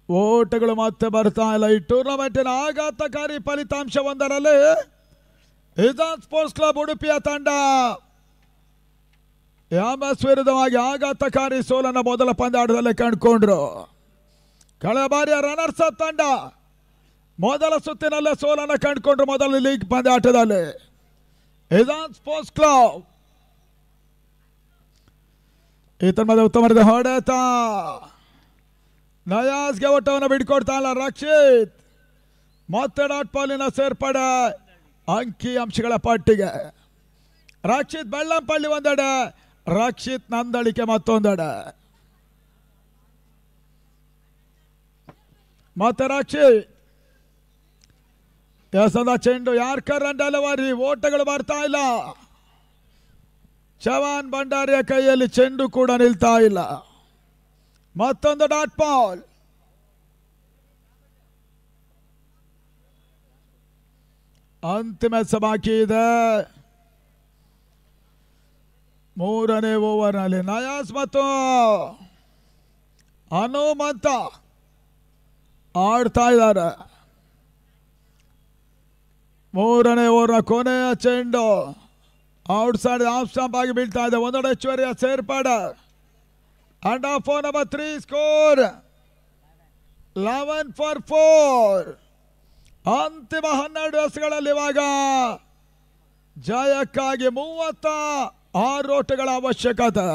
ಓಟಗಳು ಮತ್ತೆ ಬರ್ತಾ ಇಲ್ಲ. ಈ ಟೂರ್ನಮೆಂಟಿನ ಆಘಾತಕಾರಿ ಫಲಿತಾಂಶವೊಂದರಲ್ಲಿ ಇಜಾನ್ ಸ್ಪೋರ್ಟ್ಸ್ ಕ್ಲಬ್ ಉಡುಪಿಯ ತಂಡ MS ವಿರುದ್ಧವಾಗಿ ಆಘಾತಕಾರಿ ಸೋಲನ್ನು ಮೊದಲ ಪಂದ್ಯಾಟದಲ್ಲಿ ಕಂಡುಕೊಂಡ್ರು. ಕಳೆದ ಬಾರಿಯ ರನ್ನರ್ಸ್ ಅಪ್ ತಂಡ ಮೊದಲ ಸುತ್ತಿನಲ್ಲೇ ಸೋಲನ್ನು ಕಂಡುಕೊಂಡ್ರು ಮೊದಲ ಲೀಗ್ ಪಂದ್ಯಾಟದಲ್ಲಿ. ಇಜಾನ್ ಸ್ಪೋರ್ಟ್ಸ್ ಕ್ಲಬ್ ಈತನ ಉತ್ತಮ ಹೊಡೆತ. ನಯಾಜ್ಗೆ ಓಟವನ್ನು ಬಿಡ್ಕೊಡ್ತಾ ಇಲ್ಲ ರಕ್ಷಿತ್. ಮತ್ತೆ ಡಾಟ್ ಬಾಲಿನ ಸೇರ್ಪಡೆ ಅಂಕಿ ಅಂಶಗಳ ಪಟ್ಟಿಗೆ. ರಕ್ಷಿತ್ ಬೆಳ್ಳಂಪಳ್ಳಿ ಒಂದೆಡೆ, ರಕ್ಷಿತ್ ನಂದಳಿಕೆ ಮತ್ತೊಂದೆಡೆ. ಮತ್ತೆ ರಕ್ಷಿತ್ ಎಸದ ಚೆಂಡು ಯಾರ್ಕರ್ ಅಂಡ್ ಡೆಲಿವರಿ. ಓಟಗಳು ಬರ್ತಾ ಇಲ್ಲ. ಚವಾನ್ ಭಂಡಾರಿಯ ಕೈಯಲ್ಲಿ ಚೆಂಡು ಕೂಡ ನಿಲ್ತಾ ಇಲ್ಲ. ಮತ್ತೊಂದು ಡಾಟ್ ಬಾಲ್. ಅಂತಿಮ ಬಾಕಿ ಇದೆ. 3ನೇ ಓವರ್ನಲ್ಲಿ ನಯಾಸ್ ಮತ್ತು ಹನುಮಂತ ಆಡ್ತಾ ಇದ್ದಾರೆ. 3ನೇ ಓವರ್ನ ಕೊನೆಯ ಚೆಂಡು ಔಟ್ ಸೈಡ್ ಆಫ್ ಸ್ಟಂಪ್ ಆಗಿ ಬೀಳ್ತಾ ಇದೆ. ಒಂದೊಡೆ ಹೆಚ್ಚುವರಿಯ ಸೇರ್ಪಡೆ. And of number 3 score 11 for 4. ಅಂತಿಮ 12 ಎಸೆಗಳಲ್ಲಿ ಇವಾಗ ಜಯಕ್ಕಾಗಿ 36 ಓಟಗಳ ಅವಶ್ಯಕತೆ.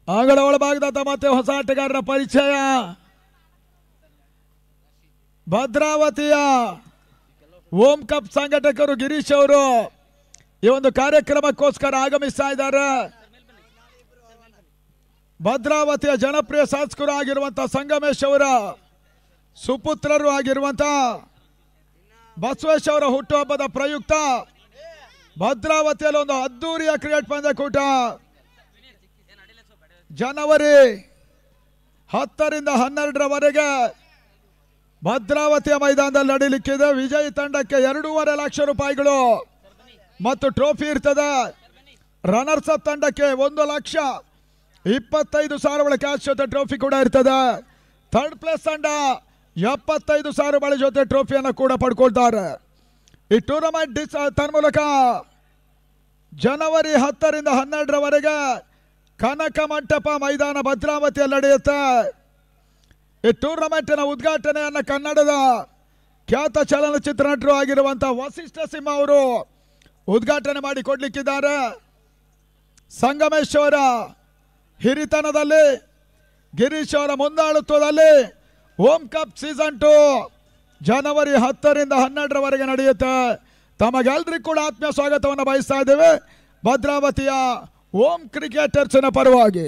ಅಂಗಡ ಒಳಭಾಗದ ಮತ್ತೆ ಹೊಸ ಆಟಗಾರರ ಪರಿಚಯ. ಭದ್ರಾವತಿಯ ಓಂ ಕಪ್ ಸಂಘಟಕರು ಗಿರೀಶ್ ಅವರು ಈ ಒಂದು ಕಾರ್ಯಕ್ರಮಕ್ಕೋಸ್ಕರ ಆಗಮಿಸ್ತಾ ಇದ್ದಾರೆ. ಭದ್ರಾವತಿಯ ಜನಪ್ರಿಯ ಶಾಸಕರು ಆಗಿರುವಂತಹ ಸಂಗಮೇಶ್ ಅವರ ಸುಪುತ್ರರು ಆಗಿರುವಂತಹ ಬಸವೇಶ್ ಅವರ ಹುಟ್ಟುಹಬ್ಬದ ಪ್ರಯುಕ್ತ ಭದ್ರಾವತಿಯಲ್ಲಿ ಒಂದು ಅದ್ದೂರಿಯ ಕ್ರಿಕೆಟ್ ಪಂದ್ಯಕೂಟ ಜನವರಿ 10ರಿಂದ 12ರವರೆಗೆ ಭದ್ರಾವತಿಯ ಮೈದಾನದಲ್ಲಿ ನಡೆಯಲಿಕ್ಕಿದೆ. ವಿಜಯ್ ತಂಡಕ್ಕೆ 2.5 ಲಕ್ಷ ರೂಪಾಯಿಗಳು ಮತ್ತು ಟ್ರೋಫಿ ಇರ್ತದೆ. ರನ್ನರ್ಸ್ ಅಪ್ ತಂಡಕ್ಕೆ 1,25,000 ಕ್ಯಾಶ್ ಜೊತೆ ಟ್ರೋಫಿ ಕೂಡ ಇರ್ತದೆ. ಥರ್ಡ್ ಪ್ಲೇಸ್ ತಂಡ 75,000 ಜೊತೆ ಟ್ರೋಫಿಯನ್ನು ಕೂಡ ಪಡ್ಕೊಳ್ತಾರೆ. ಈ ಟೂರ್ನಮೆಂಟ್ ತನ್ಮೂಲಕ ಜನವರಿ 10ರಿಂದ 12ರವರೆಗೆ ಕನಕ ಮಂಟಪ ಮೈದಾನ ಭದ್ರಾವತಿಯಲ್ಲಿ ನಡೆಯುತ್ತೆ. ಈ ಟೂರ್ನಮೆಂಟಿನ ಉದ್ಘಾಟನೆಯನ್ನು ಕನ್ನಡದ ಖ್ಯಾತ ಚಲನಚಿತ್ರ ನಟರು ಆಗಿರುವಂತಹ ವಸಿಷ್ಠ ಸಿಂಹ ಅವರು ಉದ್ಘಾಟನೆ ಮಾಡಿ ಕೊಡ್ಲಿಕ್ಕಿದ್ದಾರೆ. ಸಂಗಮೇಶ್ ಅವರ ಹಿರಿತನದಲ್ಲಿ, ಗಿರೀಶ್ ಅವರ ಮುಂದಾಳುತ್ವದಲ್ಲಿ ಓಂ ಕಪ್ ಸೀಸನ್ 2 ಜನವರಿ 10ರಿಂದ 12ರವರೆಗೆ ನಡೆಯುತ್ತೆ. ತಮಗೆಲ್ಲರಿಗೂ ಕೂಡ ಆತ್ಮೀಯ ಸ್ವಾಗತವನ್ನು ಬಯಸ್ತಾ ಇದ್ದೇವೆ ಭದ್ರಾವತಿಯ ಓಂ ಕ್ರಿಕೆಟರ್ಸ್ನ ಪರವಾಗಿ.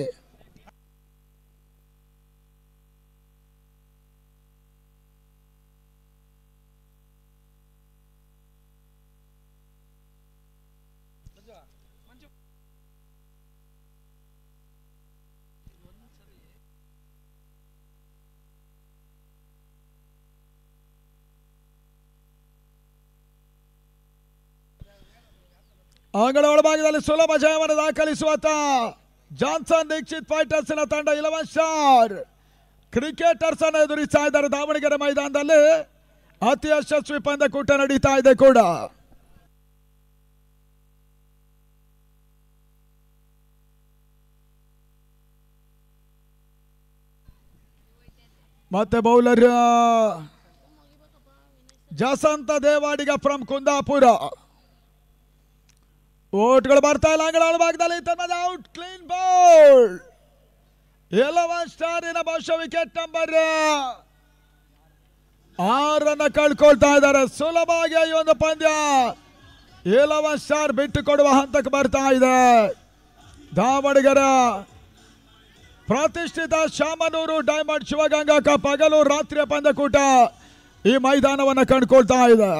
ಅಂಗಡ ಒಳಭಾಗದಲ್ಲಿ ಸುಲಭ ಜಯವನ್ನು ದಾಖಲಿಸುವತ್ತ ಜಾನ್ಸನ್ ದೀಕ್ಷಿತ್ ಫೈಟರ್ಸ್ನ ತಂಡ 11 ಸ್ಟಾರ್ ಕ್ರಿಕೆಟರ್ಸ್ ಅನ್ನು ಎದುರಿಸ್ತಾ ಇದ್ದಾರೆ. ದಾವಣಗೆರೆ ಮೈದಾನದಲ್ಲಿ ಅತಿ ಯಶಸ್ವಿ ಪಂದ್ಯಕೂಟ ನಡೀತಾ ಇದೆ ಕೂಡ. ಮತ್ತೆ ಬೌಲರ್ ಜಸಂತ ದೇವಾಡಿಗ ಫ್ರಮ್ ಕುಂದಾಪುರ. ಓಟ್ಗಳು ಬರ್ತಾ ಇಲ್ಲ. ಅಂಗಡ ಒಳಭಾಗದಲ್ಲಿ ಔಟ್, ಕ್ಲೀನ್ ಬೌಲ್. 11 ಸ್ಟಾರಿನ ಬಹುಶಃ ವಿಕೆಟ್ ನಂಬರ್ 6 ಕಳ್ಕೊಳ್ತಾ ಇದ್ದಾರೆ. ಸುಲಭವಾಗಿ ಈ ಒಂದು ಪಂದ್ಯ 11 ಸ್ಟಾರ್ ಬಿಟ್ಟು ಕೊಡುವ ಹಂತಕ್ಕೆ ಬರ್ತಾ ಇದೆ. ದಾವಣಗೆರೆ ಪ್ರತಿಷ್ಠಿತ ಶಾಮನೂರು ಡೈಮಂಡ್ ಶಿವಗಂಗಾ ಕಪ್ ಹಗಲು ರಾತ್ರಿಯ ಪಂದ್ಯಕೂಟ ಈ ಮೈದಾನವನ್ನು ಕಂಡುಕೊಳ್ತಾ ಇದೆ.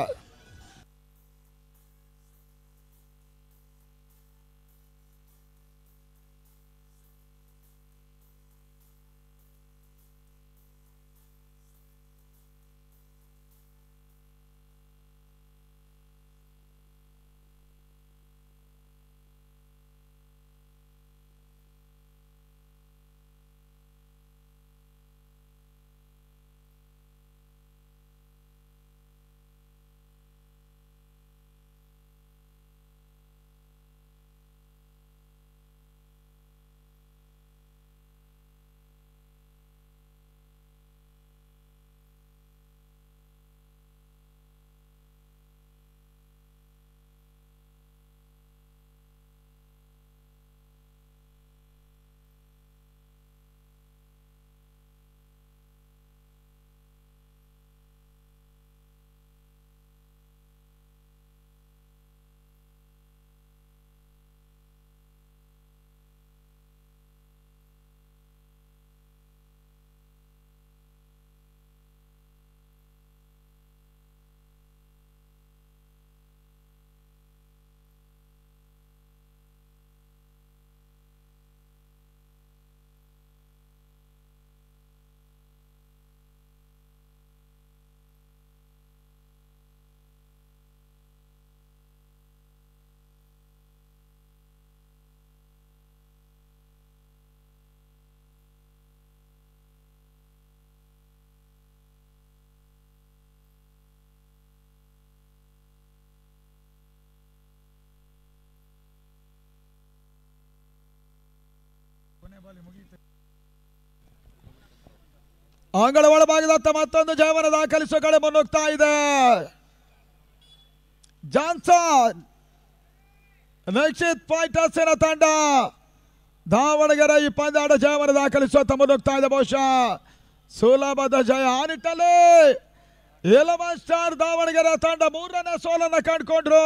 ಅಂಗಳ ಒಳಭಾಗದತ್ತ ಮತ್ತೊಂದು ಜಯವನ್ನು ದಾಖಲಿಸುವ ಕಡೆ ಮುನ್ನುಗ್ತಾ ಇದೆ. ಜಾನ್ಸನ್ ದೀಕ್ಷಿತ್ ಫೈಟರ್ಸ್ನ ತಂಡ ದಾವಣಗೆರೆ ಈ ಪಂದ್ಯಾಟ ಜಯವನ್ನು ದಾಖಲಿಸುವ ಮುದುಕ್ತಾ ಇದೆ. ಬಹುಶಃ ಸುಲಭದ ಜಯ ಆ ನಿಟ್ಟಲ್ಲಿ 11 ಸ್ಟಾರ್ ದಾವಣಗೆರೆ ತಂಡ 3ನೇ ಸೋಲನ್ನು ಕಂಡುಕೊಂಡ್ರು.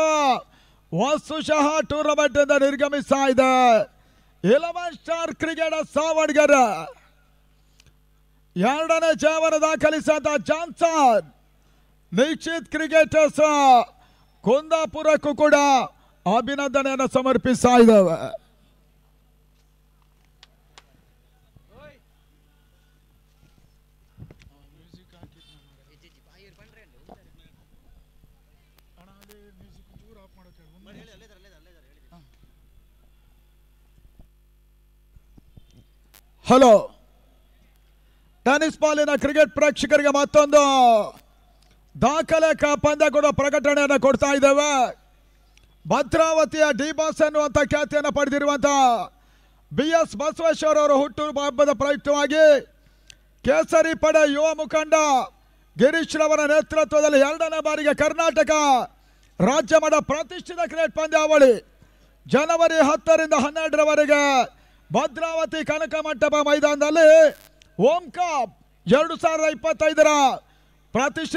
ವಸ್ತುಶಃ ಟೂರ್ನಮೆಂಟ್ ಇಂದ ನಿರ್ಗಮಿಸ್ತಾ ಇದೆ 11 ಸ್ಟಾರ್ ಕ್ರಿಕೆಟ್ ದಾವಣಗೆರೆ. 2ನೇ ಜಯವನ್ನು ದಾಖಲಿಸಿದ ಜಾನ್ಸನ್ ನಿಶ್ಚಿತ್ ಕ್ರಿಕೆಟರ್ಸ್ ಕುಂದಾಪುರಕ್ಕೂ ಕೂಡ ಅಭಿನಂದನೆಯನ್ನು ಸಮರ್ಪಿಸ್ತಾ ಇದ್ದಾವೆ. ಹಲೋ ಟೆನ್ನಿಸ್ ಬಾಲಿನ ಕ್ರಿಕೆಟ್ ಪ್ರೇಕ್ಷಕರಿಗೆ ಮತ್ತೊಂದು ದಾಖಲೆ ಪಂದ್ಯ ಕೂಡ ಪ್ರಕಟಣೆಯನ್ನು ಕೊಡ್ತಾ ಇದ್ದೇವೆ. ಭದ್ರಾವತಿಯ ಡಿ ಬಾಸ್ ಎನ್ನುವಂಥ ಖ್ಯಾತಿಯನ್ನು ಪಡೆದಿರುವಂಥ BS ಬಸವೇಶ್ವರ ಅವರ ಹುಟ್ಟುಹಬ್ಬ ಹಬ್ಬದ ಪ್ರಯುಕ್ತವಾಗಿ ಕೇಸರಿ ಪಡೆ ಯುವ ಮುಖಂಡ ಗಿರೀಶ್ ರವರ ನೇತೃತ್ವದಲ್ಲಿ 2ನೇ ಬಾರಿಗೆ ಕರ್ನಾಟಕ ರಾಜ್ಯ ಮಟ್ಟ ಪ್ರತಿಷ್ಠಿತ ಕ್ರಿಕೆಟ್ ಪಂದ್ಯಾವಳಿ ಜನವರಿ 10ರಿಂದ 12ರವರೆಗೆ ಭದ್ರಾವತಿ ಕನಕ ಮಂಟಪ ಮೈದಾನದಲ್ಲಿ ಓಂ ಕಪ್ 2025ರ ಪ್ರತಿಷ್ಠಿತ